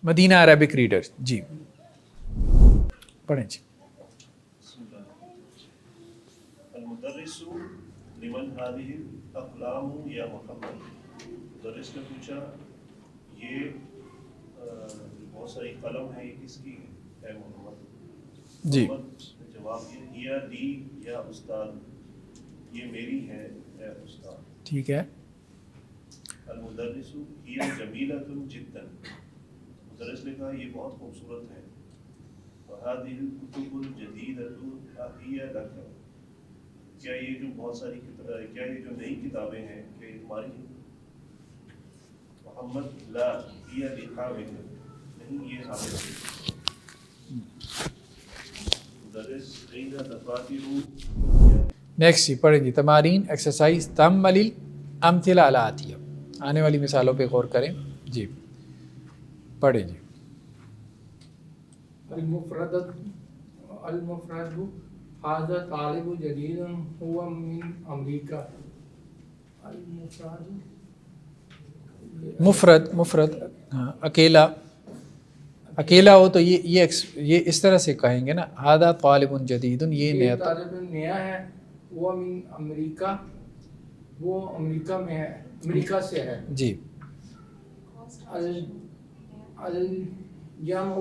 مدینہ Arabic readers. جی پڑھیں جی. المدرس لمن هذه الاقلام یا محمد. مدرس نے پوچھا یہ بہت ساری قلم ہے، یہ کس کی ہے اے محمد؟ جی محمد نے جواب دیا ہیا لی یا استاد، یہ میری ہے اے استاد. ٹھیک ہے. المدرس ہیا جمیلۃ جدا. مدرس نے کہا یہ بہت خوبصورت ہے. وهذه الكتب الجديدة هي لك. کیا یہ جو بہت ساری کیا یہ جو نئی کتابیں ہیں کہ یہ تمہاری ہیں؟ محمد لا هي لحامد. نہیں یہ حامد ہے. مدرس این دفاتر. نیکسٹ جی پڑھیں جی. تمارین ایکسرسائز تمل امثلہ علی آتیہ. آنے والی مثالوں پہ غور کریں. جی پڑھیں جی. المفرد هذا طالب جدید هو من امریکہ. مفرد ہاں اکیلا. اکیلا ہو تو یہ اس طرح سے کہیں گے نا، هذا طالب جدید، یہ نیا طالب نیا ہے. وہ من امریکہ، وہ امریکہ میں ہے، امریکہ سے ہے. جی. الجمع،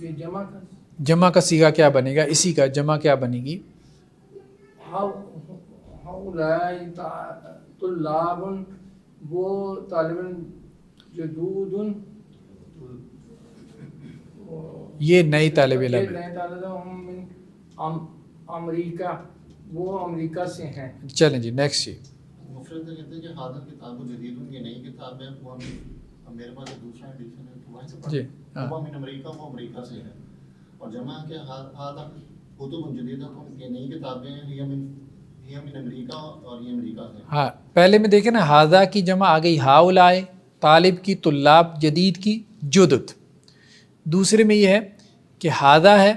یہ جمع کا صیغہ کیا بنے گا؟ اسی کا جمع کیا بنے گی؟ ہؤلاء طلاب، وہ طالب جدود، یہ نئی طالب علم ہے. نئے طالب علم من امریکہ، وہ امریکہ سے ہیں. چلیں جی نیکسٹ جی. مفرد کہتے ہیں کہ حاضر کتاب جدید، یہ نئی کتاب ہے. وہ میرے پاس دوسرا ایڈیشن ہے تو وہیں سے جی پڑھیں. وہ من امریکہ، وہ امریکہ سے ہے. اور جمع کہ حاضر کتب جدیدہ، یہ نئی کتابیں ہیں، یہ من امریکہ، اور یہ امریکہ سے. ہاں پہلے میں دیکھیں نا، ہاذا کی جمع آ گئی ہاؤلائے، طالب کی طلاب، جدید کی جدد. دوسرے میں یہ ہے کہ ہاذا ہے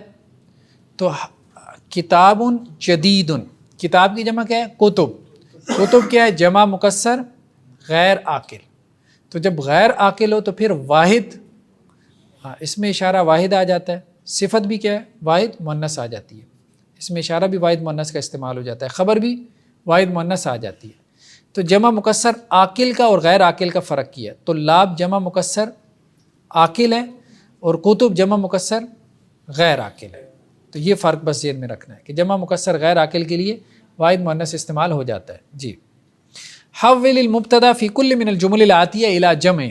تو کتاب جدید. کتاب کی جمع کیا ہے؟ کتب. کتب کیا ہے؟ جمع مکسر غیر عاقل. تو جب غیر عاقل ہو تو پھر واحد، ہاں اس میں اشارہ واحد آ جاتا ہے. صفت بھی کیا ہے؟ واحد مؤنث آ جاتی ہے. اس میں اشارہ بھی واحد مؤنث کا استعمال ہو جاتا ہے. خبر بھی واحد مؤنث آ جاتی ہے. تو جمع مکسر عاقل کا اور غیر عاقل کا فرق کیا. تو لاب جمع مکسر عاقل ہے اور کتب جمع مکسر غیر عاقل ہے. تو یہ فرق بس ذہن میں رکھنا ہے کہ جمع مکسر غیر عاقل کے لیے واحد مؤنث استعمال ہو جاتا ہے. جی. حول المبتدا فی کل من الجمل الآتیہ الی جمع.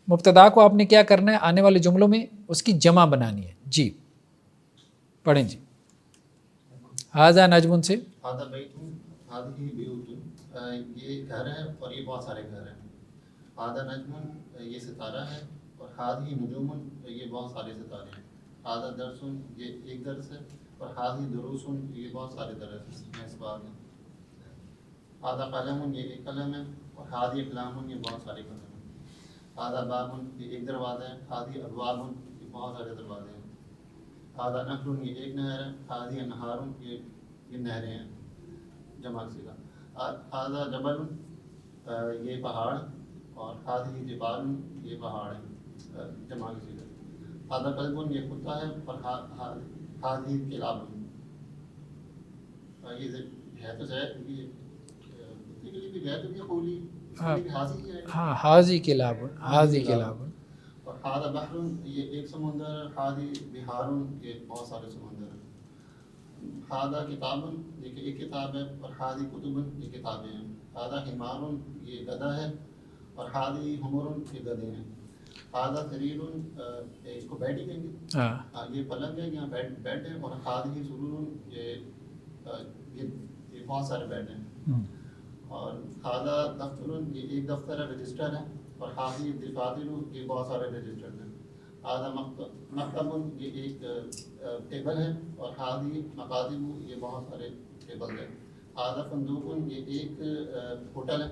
مبتدا کو آپ نے کیا کرنا ہے؟ آنے والے جملوں میں اس کی جمع بنانی ہے. جی پڑھیں جی. ھذا نجم سے ھذا بیت، ھذہ بیوت، یہ گھر ہے اور یہ بہت سارے گھر ہیں. ھذا نجم، یہ ستارہ ہے. اور ھذہ نجوم، یہ بہت سارے ستارے ہیں. ھذا درس، یہ ایک درس ہے. اور ھذہ دروس، یہ بہت سارے درس ہیں، اسباق ہیں. ھذا قلم، یہ ایک قلم ہے. اور ھذہ اقلام، یہ بہت سارے قلم ہیں. ھذا باب، یہ ایک دروازہ ہے. ھذہ ابواب، یہ بہت سارے دروازے ہیں. ھذا نہر، یہ ایک نہر ہے. ھذہ انہار، یہ نہریں ہیں، جمع سیدھا. ھذا جبل، یہ پہاڑ. اور ھذہ جبال، یہ پہاڑ ہیں، جمع سیدھا. ھذا کلب، یہ کتا ہے. اور ھذہ کلاب، یہ ہے تو ہاں حاضی کلاب، حاضی کلاب. اور ھذا بحر، یہ ایک سمندر ہے. ھذہ بحار، یہ بہت سارے سمندر ہیں. ھذا کتاب، یہ ایک کتاب ہے. اور ھذہ کتب، یہ کتابیں ہیں. ھذا حمار، یہ گدھا ہے. اور ھذہ حمر، یہ گدھے ہیں. ھذا سریر، اس کو بیڈ ہی کہیں گے، یہ پلنگ ہے، یہاں بیڈ ہے. اور ھذہ سرور، یہ بہت سارے بیڈ ہیں. اور ھذا دفتر، یہ ایک دفتر ہے، رجسٹر ہے. اور ھذہ دفاتر، یہ بہت سارے رجسٹر ہیں. ھذا مکتب، یہ ایک ٹیبل ہے. اور ھذہ مکاتب، یہ بہت سارے ٹیبل ہیں. ھذا فندوق، یہ ایک ہوٹل ہے.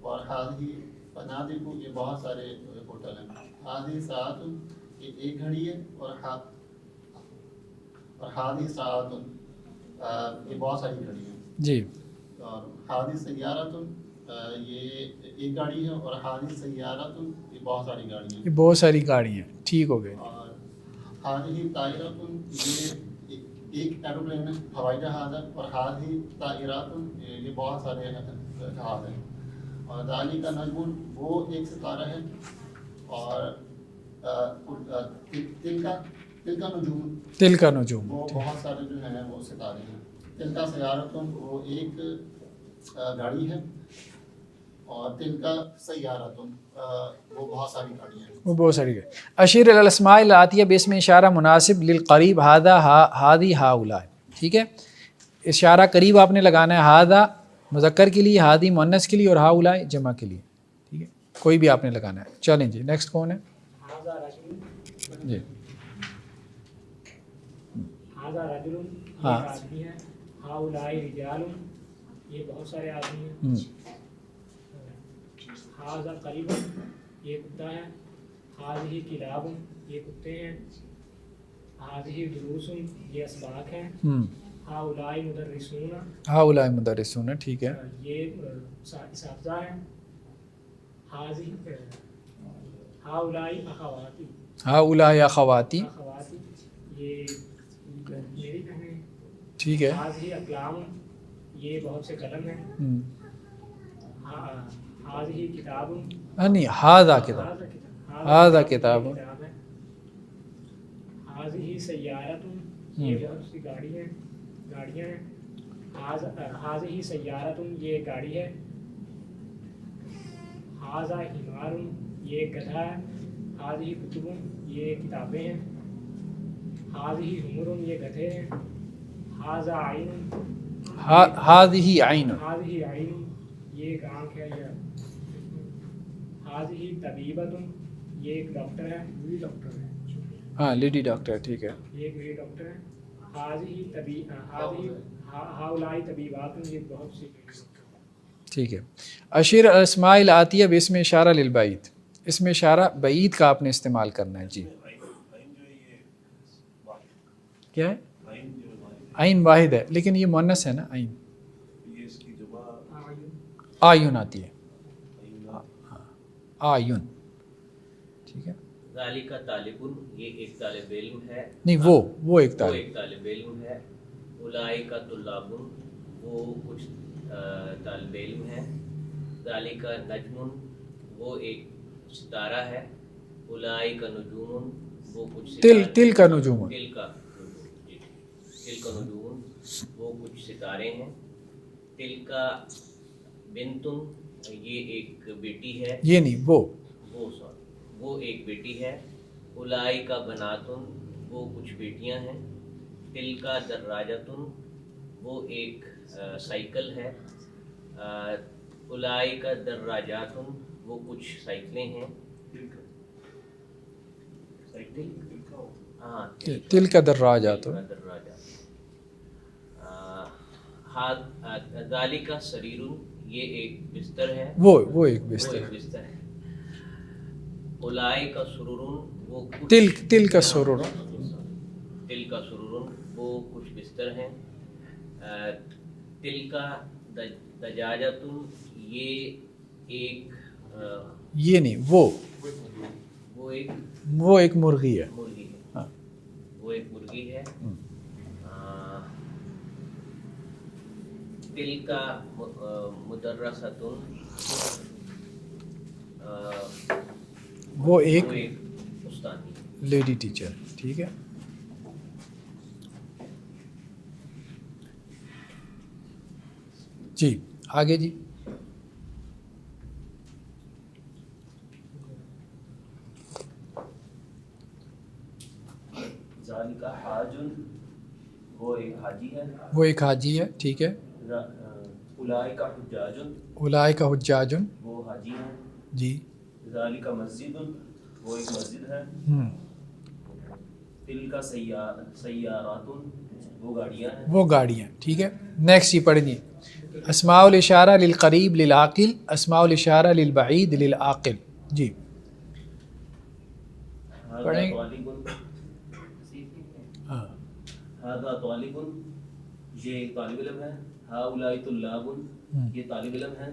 اور ھذہ فنادق، یہ بہت سارے ہوٹل ہیں. ھذہ ساعۃ، یہ ایک گھڑی ہے. اور ھذہ ساعۃ، یہ بہت ساری گھڑی ہیں. جی. اور ھذہ سیارۃ، یہ ایک گاڑی ہے، اور حاضی سیارتن یہ بہت ساری گاڑی ہیں. یہ بہت ساری گاڑی ہیں، ٹھیک ہو گئے. اور حاضی طائرتن یہ ایک ایروپلین ہے، ہوائی جہاز ہے. اور حاضی طائراتن یہ بہت سارے جہاز ہیں. اور ذالی کا نجم وہ ایک ستارہ ہے. اور تل کا نجوم، تل کا نجوم، وہ بہت سارے جو ہیں وہ ستارے ہیں. تل کا سیارتن وہ ایک گاڑی ہے. اور تل کا سیارتن وہ بہت ساری گاڑیاں ہیں. وہ بہت ساری گاڑی. اشیر علی الاسماء العاطیہ باسم اشارہ مناسب للقریب ہذا ہادی ہاؤلاء. ٹھیک ہے، اشارہ قریب آپ نے لگانا ہے، ہذا مذکر کے لیے، ہادی مؤنث کے لیے، اور ہاؤلاء جمع کے لیے. ٹھیک ہے، کوئی بھی آپ نے لگانا ہے. چلیں جی نیکسٹ کون ہے؟ هذا رجل، جی هذا رجل ہاں. ایک آدمی ہے. هؤلاء رجال یہ بہت سارے آدمی ہیں. هذا قریب یہ کتا ہے. هذه کلاب یہ کتے ہیں. هذه دروس یہ اسباق ہیں. هؤلاء مدرسون ہاؤلاء مدرسون، ٹھیک ہے. یہ اساتذہ ہیں. هؤلاء اخواتی ہاؤلاء اخواتی، اخواتی یہ میری بہنیں. ٹھیک ہے. هذه اقلام یہ بہت سے قلم ہیں. هذه کتاب نہیں، ہذا کتاب، هذا کتاب. ہے. هذه سیارت یہ بہت سی گاڑیاں ہیں. هذه سیارت یہ ایک گاڑی ہے. هذا حمار یہ ایک گدھا ہے. هذه کتب یہ کتابیں ہیں. هذه حمر یہ گدھے ہیں. هذا عین هذه عین، هذه عین یہ ایک آنکھ ہے. هذه طبیبۃ یہ ایک ڈاکٹر ہے. وہی ڈاکٹر ہے، ہاں لیڈی ڈاکٹر، ٹھیک ہے. یہ ایک لیڈی ڈاکٹر ہے. هؤلاء طبیبات یہ بہت سی. ٹھیک ہے. اشیر الاسماء العاطیہ باسم اشارہ للبعید، اسم اشارہ بعید کا آپ نے استعمال کرنا ہے. جی کیا ہے؟ عین واحد ہے، لیکن یہ مؤنث ہے نا. عین آیون آتی ہے، آیون. ٹھیک ہے. ذالک طالب یہ ایک طالب علم ہے. نہیں، وہ ایک طالب، طالب علم ہے. اولئک طلاب وہ کچھ طالب علم ہیں. ذالک نجم وہ ایک ستارہ ہے. اولئک نجوم وہ کچھ تل کا نجوم، تل کا نجوم وہ کچھ ستارے ہیں. تل کا بنتن یہ ایک بیٹی ہے. یہ نہیں، وہ ایک بیٹی ہے. اولئک بناتن وہ کچھ بیٹیاں ہیں. تل کا دراجتن وہ ایک سائیکل ہے. اولئک دراجاتن وہ کچھ سائیکلیں ہیں. ہاں تل کا دراجات. ذالک سریر یہ ایک بستر ہے. وہ ایک بستر ہے. اولئک سرور وہ تل کا سرور، تل کا سرور وہ کچھ بستر ہیں. تل کا دجاجت یہ ایک یہ نہیں، وہ ایک مرغی ہے. ہاں، وہ ایک مرغی ہے. تل کا مدرسۃ وہ ایک استانی لیڈی ٹیچر. ٹھیک ہے. جی آگے. جی ذالک حاجن وہ ایک حاجی ہے. وہ ایک حاجی ہے. ٹھیک ہے. اولئک حجاج اولئک حجاج وہ حاجی ہیں. جی. ذالک مسجد وہ ایک مسجد ہے. تلک سیارات وہ گاڑیاں ہیں. وہ گاڑیاں. ٹھیک ہے. نیکسٹ یہ پڑھنی اسماء الاشارہ للقریب للعاقل، اسماء الاشارہ للبعید للعاقل. جی پڑھیں. ہاں، ہذا طالب یہ طالب علم ہے. ہؤلاء طلاب یہ طالب علم ہیں.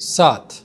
7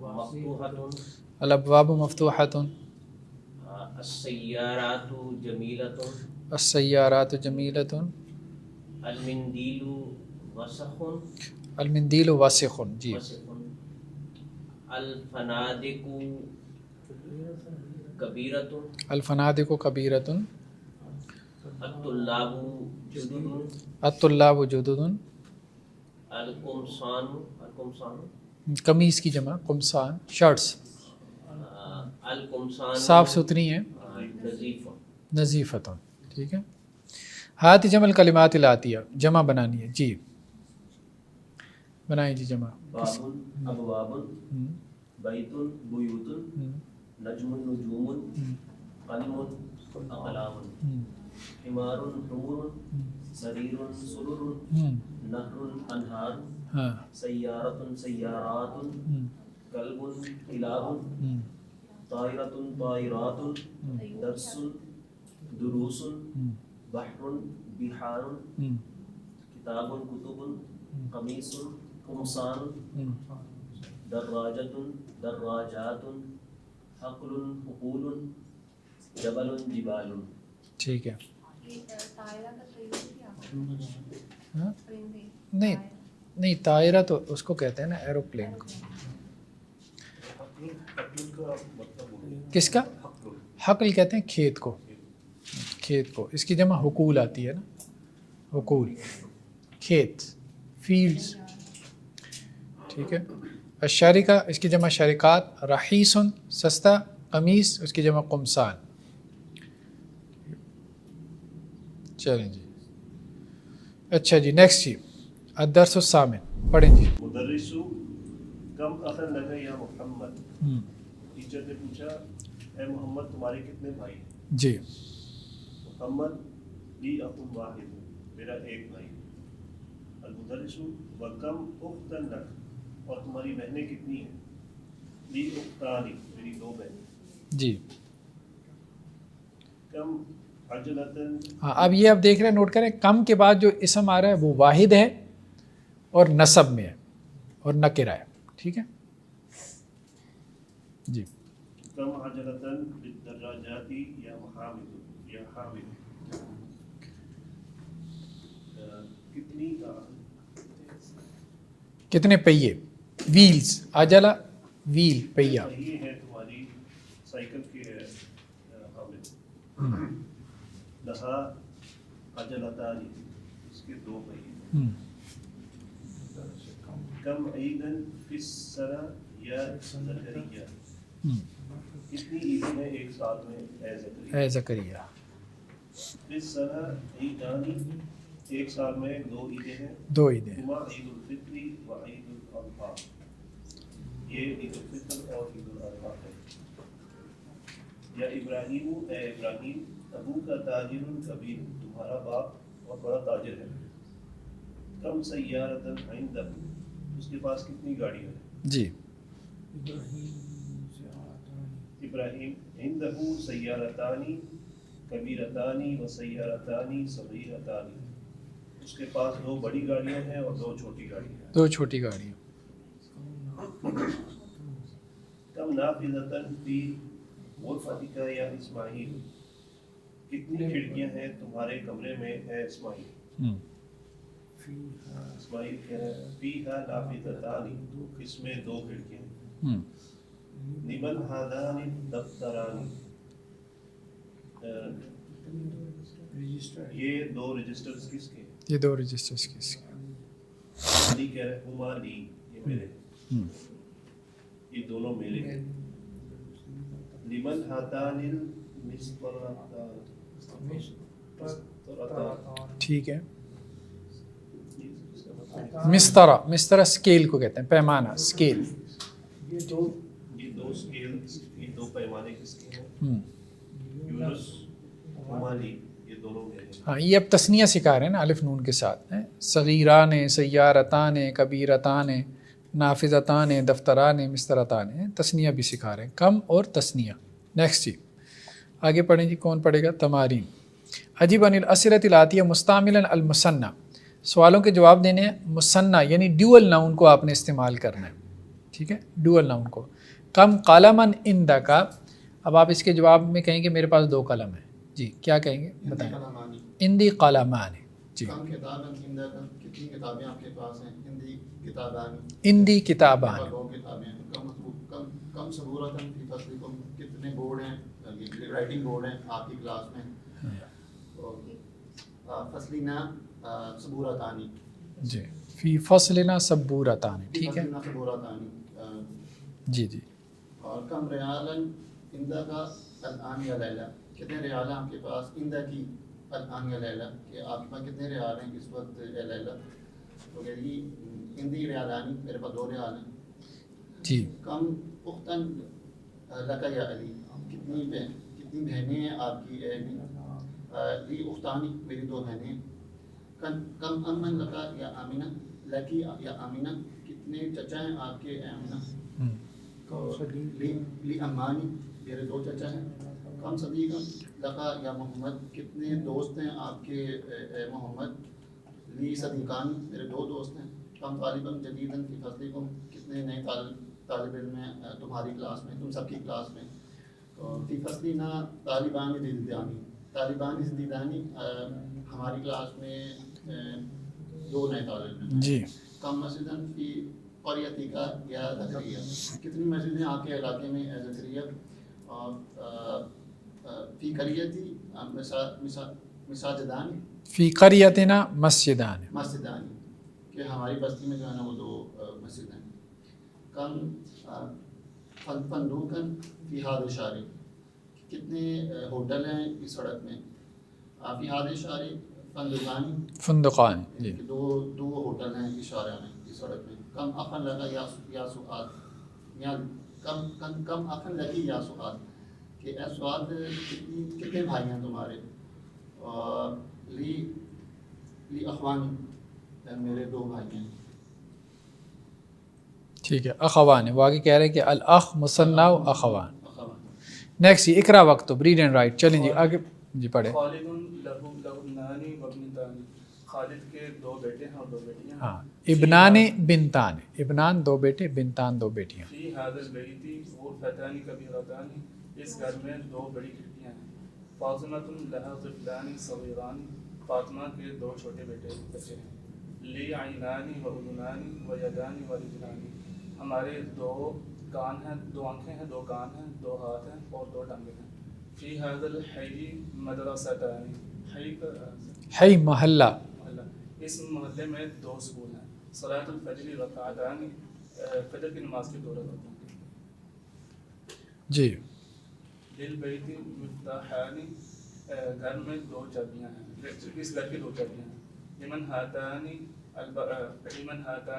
مفتوحۃ الابواب مفتوحۃ السیارات جمیلۃ السیارات جمیلۃ المندیل وسخ المندیل واسخ. جی الفنادق کبیرۃ الفنادق کبیرۃ الطلاب جدد الطلاب جدد القمصان قمیص کی جمع قمصان شرٹس القمصان صاف ستھری ہیں نظیف نظیفتن. ٹھیک ہے. ہاتھ جمع الکلمات الآتیہ جمع بنانی ہے. جی بنائیں جی جمع. باب ابواب بیت بیوت نجم نجوم قلم اقلام حمار حمور سریر سرر نهر انہار ہاں سیارۃ سیارات کلب کلاب طائرۃ طائرات درس دروس بحر بحار کتاب کتب قمیص قمصان دراجۃ دراجات حقل حقول جبل جبال. ٹھیک ہے. ہاں؟ نہیں نہیں طائرہ تو اس کو کہتے ہیں نا ایروپلین کو. کس کا؟ حقل کہتے ہیں کھیت کو. کھیت کو اس کی جمع حقول آتی ہے نا. حقول کھیت فیلڈز. ٹھیک ہے. الشارکہ اس کی جمع شارکات. رخیص سستا. قمیص اس کی جمع قمصان. چلیں جی. اچھا جی نیکسٹ جی الدرس الثامن پڑھیں جی. مدرس کم اخ لک یا محمد. ٹیچر نے پوچھا اے محمد تمہارے کتنے بھائی ہیں؟ جی. محمد لی اخ واحد میرا ایک بھائی. المدرس وکم اخت لک اور تمہاری بہنیں کتنی ہیں؟ لی اختانی میری دو بہنیں. جی کم عجلتن. ہاں اب یہ آپ دیکھ رہے ہیں نوٹ کریں کم کے بعد جو اسم آ رہا ہے وہ واحد ہے اور نصب میں ہے اور نکرہ ہے. ٹھیک ہے جی. کم عجلتن بالدراجاتی یا محامد یا حامد. کتنے پہیے ویلز. عجلہ ویل پہیا. یہ ہے تمہاری سائیکل کے حامد. لہا عجلتانی اس کے دو پہیے. کم عیدن فی السنہ یا زکریہ کتنی عیدیں ہیں ایک سال میں اے زکریہ. اے زکریہ. فی السنہ عیدانی ایک سال میں دو عیدیں ہیں. دو عیدیں. ہما عید الفطر و عید الاضحیٰ یہ عید الفطر اور عید الاضحیٰ ہے. یا ابراہیم اے ابراہیم ابو کا تاجر کبیر تمہارا باپ بہت بڑا تاجر ہے. کم سیارۃ عندہ اس کے پاس کتنی گاڑیاں ہیں؟ جی. ابراہیم عندہ سیارتانی کبیرتانی و سیارتانی صغیرتانی اس کے پاس دو بڑی گاڑیاں ہیں اور دو چھوٹی گاڑیاں ہیں. دو چھوٹی گاڑیاں. کم نافذۃ فی غرفتک یا اسماعیل کتنی کھڑکیاں ہیں تمہارے کمرے میں اے اسماعیل. اسماعیل کہہ رہا ہے فیہا نافذتان اس میں دو کھڑکیاں ہیں. لمن ہذان الدفتران یہ دو رجسٹرز کس کے ہیں؟ یہ دو رجسٹرز کس کے؟ علی کہہ رہے ہیں ہما لی یہ میرے ہیں. یہ دونوں میرے ہیں. لمن ہاتان المسطرتان ٹھیک ہے. مسترہ. مسترہ سکیل کو کہتے ہیں پیمانہ سکیل. یہ دو سکیل یہ دو پیمانے کس کے ہیں؟ یونس ہما لی یہ دونوں میرے ہیں. ہاں یہ اب تثنیہ سکھا رہے ہیں نا الف نون کے ساتھ. صغیران سیارتان کبیرتان نافذتان دفتران مسترتان تثنیہ بھی سکھا رہے ہیں کم اور تثنیہ. نیکسٹ جی آگے پڑھیں جی. کون پڑھے گا؟ تمارین. عجیب عن الاسئلۃ الآتیہ مستعملا المثنى سوالوں کے جواب دینے ہیں مثنیٰ یعنی ڈیول ناؤن کو آپ نے استعمال کرنا ہے. ٹھیک ہے، ڈوئل ناؤن کو. کم قلمن عندک، اب آپ اس کے جواب میں کہیں گے میرے پاس 2 قلم ہیں. جی کیا کہیں گے بتائیں. عندی قلمان. جی کم کتاباً عندک، کتنی کتابیں آپ کے پاس ہیں. عندی کتابان. عندی کتابان. 2 کتابیں ہیں. کم صبورتاً فی فصلکم، کتنے بورڈ ہیں، رائٹنگ بورڈ ہیں آپ کی کلاس میں. فصلنا صبورتانی. جی فی فصلنا سبورتان. ٹھیک ہے فصلنا صبورتانی. جی جی. اور کم ریالاً عندک الآن یا لیلہ، کتنے ریال ہیں آپ کے پاس. عندکی الآن یا لیلہ، کہ آپ کے پاس کتنے ریال ہیں اس وقت یا لیلہ. تو کہتی ہندی ریالانی، میرے پاس 2 ریال ہیں. جی. کم اختن لک یا علی، کتنی بہنیں ہیں آپ کی اے علی. لی اختانی، میری 2 بہنیں. کم امن لکا یا آمینہ، لکی یا آمینہ، کتنے چچا ہیں آپ کے اے آمینہ. لی امانی، میرے 2 چچا ہیں. کم صدیقہ لکا یا محمد، کتنے دوست ہیں آپ کے اے محمد. لی صدیقانی، میرے 2 دوست ہیں. کم طالباً جدیداً فی فصلکم، کتنے نئے طالب علم ہیں تمہاری کلاس میں، تم سب کی کلاس میں. فی فصلنا طالبان جدیدانی، طالبان جدیدانی، ہماری کلاس میں 2 نئے طالب علم. جی. کم مسجداً فی قریتک یا زکریا، کتنی مسجدیں آپ کے علاقے میں اے زکریا. اور فی قریتی مساجدان، فی قریتنا مسجدان. مسجدان، کہ ہماری بستی میں جو ہے نا وہ 2 مسجد ہیں. کم فندوقاً فی ہذا الشارع، کتنے ہوٹل ہیں اس سڑک میں. فی ہذا الشارع فندقان، فندقان. جی. 2 ہوٹل ہیں اس شارع میں، اس سڑک میں. کم اخن لگا یا سعاد، یا کم اخن لگی یا سعاد، کہ اے سعاد کتنے بھائی ہیں تمہارے. لی اخوان، میرے 2 بھائی ہیں. ٹھیک ہے. اخوان ہے، وہ آگے کہہ رہے ہیں کہ الاخ مثنیٰ و اخوان. نیکسٹ جی اقرا وقت ریڈ اینڈ رائٹ. چلیں جی آگے جی پڑھیں. خالد لہو ابنان و ابنتان، خالد کے 2 بیٹے ہیں اور 2 بیٹیاں. ہاں. ابنان بنتان، ابنان 2 بیٹے، بنتان 2 بیٹیاں. فی ھذا البیت غرفتان کبیرتان، اس گھر میں 2 بڑی کھڑکیاں ہیں. فاطمۃ لہا طفلان صغیران، فاطمہ کے 2 چھوٹے بچے ہیں. لی عینان و اذنان و یدان و رجلان، ہمارے 2 کان ہیں، 2 آنکھیں ہیں، 2 کان ہیں، 2 ہاتھ ہیں اور 2 ٹانگیں ہیں. فی ھذا الحی مدرستان، حی محلہ، اس محلے میں 2 اسکول ہیں. صلاۃ الفجر رکعتان، فجر کی نماز کی 2 رکعتیں. جی. للبیت مفتاحان، گھر میں 2 چابیاں ہیں، اس گھر کی 2 چابیاں ہیں. لمن ہاتان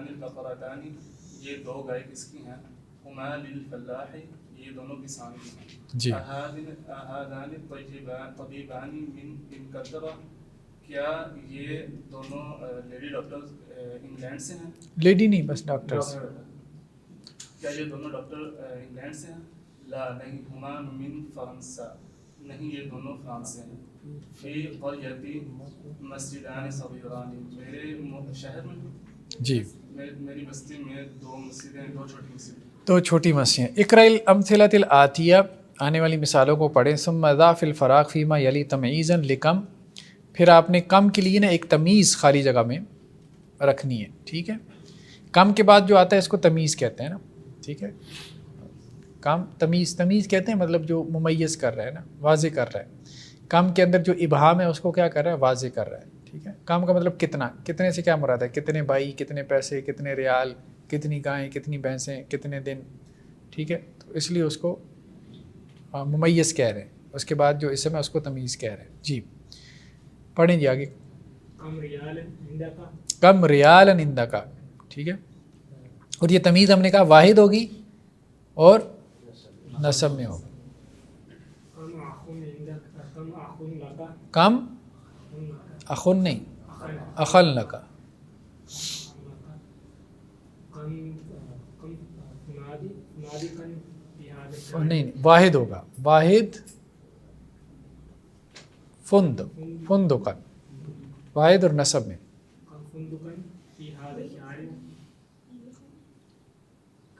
البقرتان، یہ 2 گائے کس کی ہیں. ہما للفلاح، یہ دونوں کسان کی ہیں. جی. اہادان طبیبان من انگلترا، کیا یہ دونوں لیڈی ڈاکٹرز انگلینڈ سے ہیں. لیڈی نہیں بس ڈاکٹرز. کیا یہ دونوں ڈاکٹر انگلینڈ سے ہیں. لا، نہیں. ہما من فرانسا، نہیں یہ دونوں فرانس سے ہیں. فی قریتی مسجدان صغیران، میرے شہر میں جی میری بستی میں 2 مسجدیں، 2 چھوٹی مسجدیں. 2 چھوٹی مسجدیں. اقرأ الامثلۃ الآتیہ، آنے والی مثالوں کو پڑھیں. ثم ضع فی الفراغ فیما یلی تمعیزا لکم، پھر آپ نے کم کے لیے نا ایک تمیز خالی جگہ میں رکھنی ہے. ٹھیک ہے. کم کے بعد جو آتا ہے اس کو تمیز کہتے ہیں نا. ٹھیک ہے. کم تمیز کہتے ہیں، مطلب جو ممیز کر رہا ہے نا، واضح کر رہا ہے. کم کے اندر جو ابہام ہے اس کو کیا کر رہا ہے، واضح کر رہا ہے. ٹھیک ہے. کم کا مطلب کتنا، کتنے سے کیا مراد ہے، کتنے بھائی، کتنے پیسے، کتنے ریال، کتنی گائیں، کتنی بھینسیں، کتنے دن. ٹھیک ہے. تو اس لیے اس کو ممیز کہہ رہے ہیں. اس کے بعد جو اسم ہے اس کو تمیز کہہ رہے ہیں. جی پڑھیں جی آگے. کم ریال عندک. ٹھیک ہے. اور یہ تمیز ہم نے کہا واحد ہوگی اور نسب میں ہوگی. کم اخن نہیں، اخل لکا. نہیں واحد ہوگا، واحد فندقن، واحد اور نسب میں.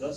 10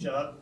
4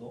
2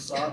7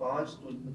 5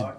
8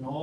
9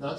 10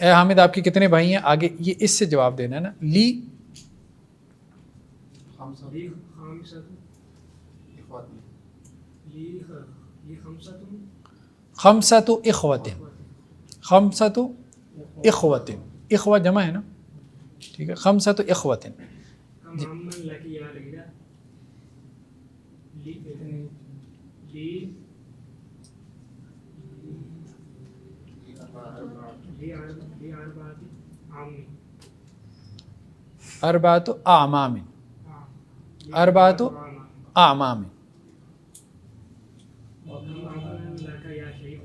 اے حامد آپ کے کتنے بھائی ہیں؟ آگے یہ اس سے جواب دینا ہے نا. لی لی خامسۃ لی خمسۃ اخوۃ. خمسۃ اخوۃ، اخوہ جمع ہے نا، ٹھیک ہے. خمسۃ اخوۃ. کمامن لکی یا لیلا لی اربعۃ عامی اربعۃ اعمام. اربعۃ اعمام. کمامن لک یا شیخ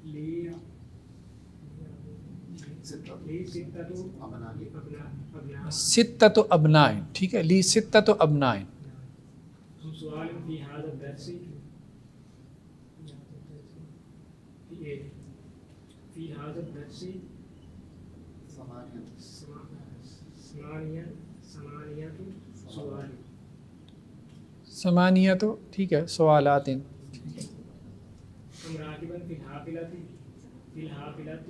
لی ستۃ ابناء ستۃ ابناء، ٹھیک ہے. لی ستۃ ابناء. سوال فی هذا الدرس فی هذا الدرس ثمانیۃ سوال ثمانیۃ، ٹھیک ہے، سوالات. کم راکبا فی الحافلۃ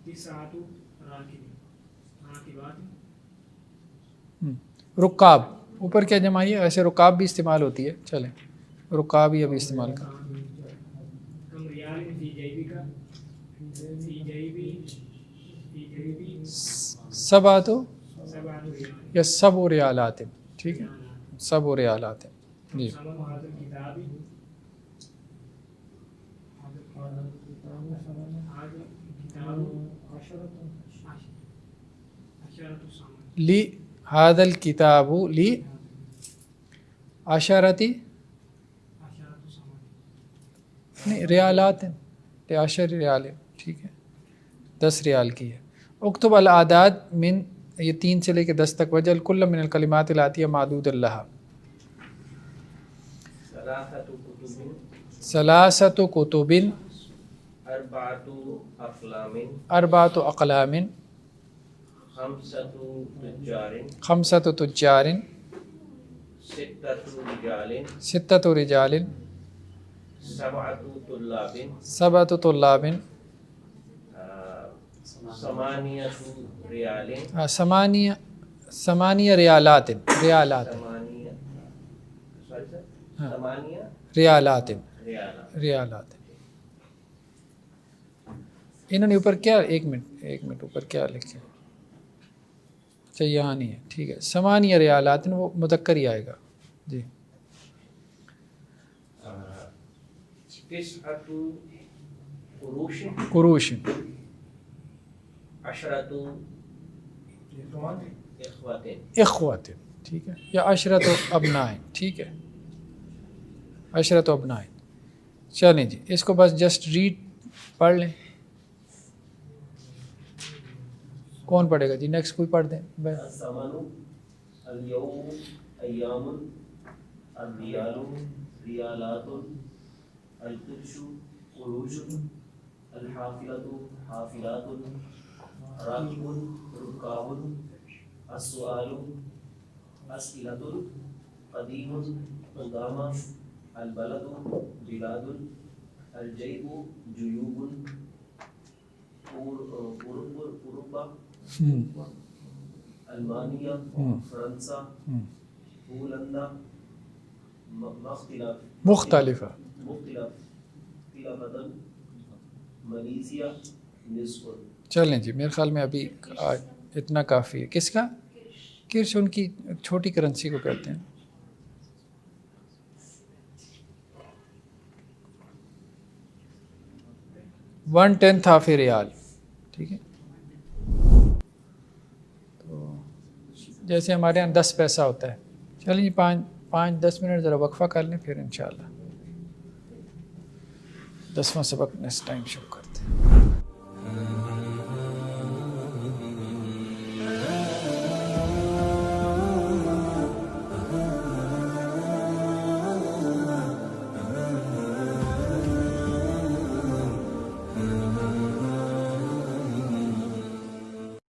تسعۃ راکبات. رکاب، اوپر کیا جمع ہے؟ ایسے رکاب بھی استعمال ہوتی ہے، چلیں رکاب ہی ابھی استعمال کریں. کم ریال فی جیبک فی جیبی سبعۃ سبعۃ ریال یا سبع ریالات، ٹھیک ہے، سبع ریالات. جی ثمن هذا الكتاب لی هذا الکتاب لی عشرۃ نہیں ریالات، عشر ریال، ٹھیک ہے، 10 ریال کی ہے. اکتب الاعداد من، یہ 3 سے لے کے 10 تک. وجل کل من الکلمات الاتیہ معدود لها. ثلاثۃ کتب اربعۃ اقلام اربعۃ اقلام خمسۃ تجار خمسۃ تجار ستۃ رجال ستۃ رجال سبعۃ طلاب سبعۃ طلاب ثمانیۃ ریال ثمانیہ ریالات. ریالات ثمانیہ ریالات ریال. ریالات. انہوں نے اوپر کیا، ایک منٹ اوپر کیا لکھے؟ اچھا یہاں نہیں ہے، ٹھیک ہے. ثمانیہ ریالات، وہ مذکر ہی آئے گا. جی تسعۃ قروش قروش عشرۃ اخوۃ اخوت، ٹھیک ہے، یا عشرۃ ابناء، ٹھیک ہے، عشرۃ ابناء. چلیں جی اس کو بس جسٹ ریڈ پڑھ لیں. کون پڑھے گا جی؟ نیکسٹ کوئی پڑھ دیں. الثمن اليوم ایام الریال ریالات القرش قروش الحافلۃ حافلات راکب رکاب السؤال اسئلۃ قدیم قدامى البلد بلاد الجیب جیوب اوروبا المانیہ فرنسا ہولندا مختلفہ ملیشیا نصف. چلیں جی میرے خیال میں ابھی آج اتنا کافی ہے. کس کا؟ کرش ان کی چھوٹی کرنسی کو کہتے ہیں. ون ٹینتھ آف اے ریال، ٹھیک ہے. تو جیسے ہمارے یہاں 10 پیسہ ہوتا ہے. چلیں جی 5-10 منٹ ذرا وقفہ کر لیں، پھر انشاءاللہ 10واں سبق نیکسٹ ٹائم شروع کریں.